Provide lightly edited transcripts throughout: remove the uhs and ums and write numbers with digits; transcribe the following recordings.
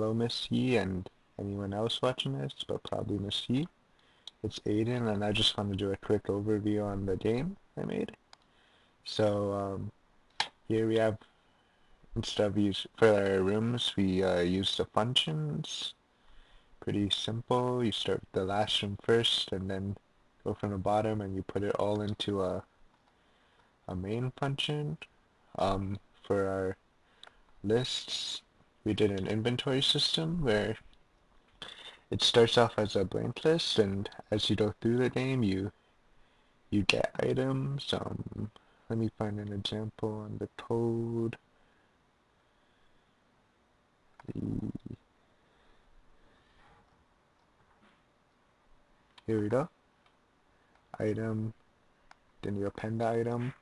Hello, Miss Yi, and anyone else watching this, but probably Miss Yi. It's Aiden, and I just want to do a quick overview on the game I made. So, here we have, instead of for our rooms, we use the functions. Pretty simple. You start with the last room first, and then go from the bottom, and you put it all into a main function. For our lists, we did an inventory system where it starts off as a blank list, and as you go through the game, you get items. Let me find an example on the code. The, Here we go. Item, then you append the item,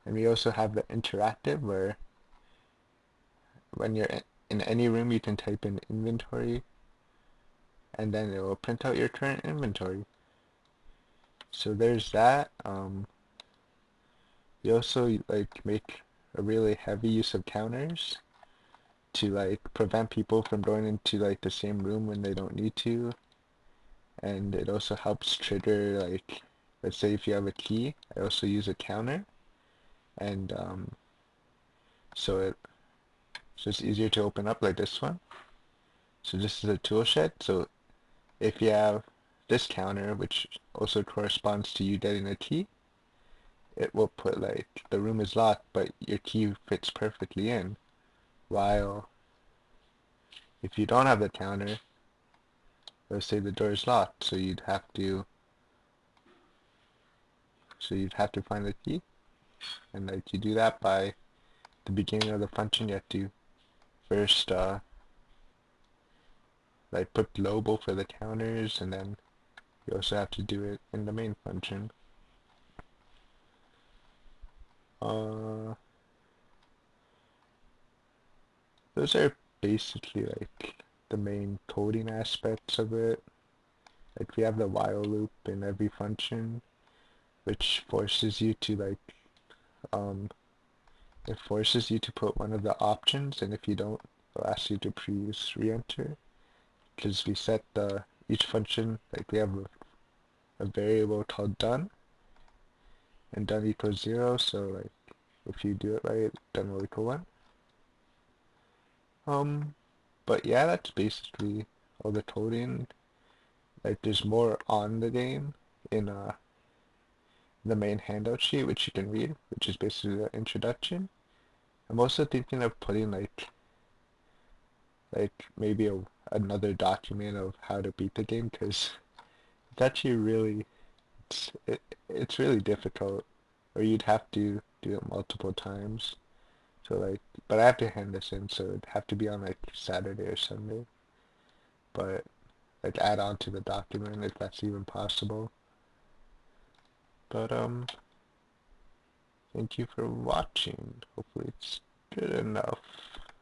and we also have the interactive where when you're in any room, you can type in inventory, and then it will print out your current inventory. So there's that. We also like make a really heavy use of counters to like prevent people from going into like the same room when they don't need to, and it also helps trigger, like, let's say if you have a key, I also use a counter, and so it so it's easier to open up like this one. So this is a tool shed. So if you have this counter, which also corresponds to you getting a key, it will put like the room is locked, but your key fits perfectly in. While if you don't have the counter, let's say the door is locked, so you'd have to find the key, and like you do that by the beginning of the function. You have to first like put global for the counters, and then you also have to do it in the main function. Uh, those are basically like the main coding aspects of it. Like we have the while loop in every function, which forces you to um it forces you to put one of the options, and if you don't, it'll ask you to please re-enter. Because we set each function, like we have a variable called done, and done equals 0, so like if you do it right, done will equal 1. Um, but yeah, that's basically all the coding. Like there's more on the game in the main handout sheet, which you can read, which is basically the introduction. I'm also thinking of putting like maybe another document of how to beat the game, because it's actually really it's really difficult, or you'd have to do it multiple times. So like, but I have to hand this in, so it'd have to be on like Saturday or Sunday. But like add on to the document if that's even possible. But thank you for watching. Hopefully it's good enough.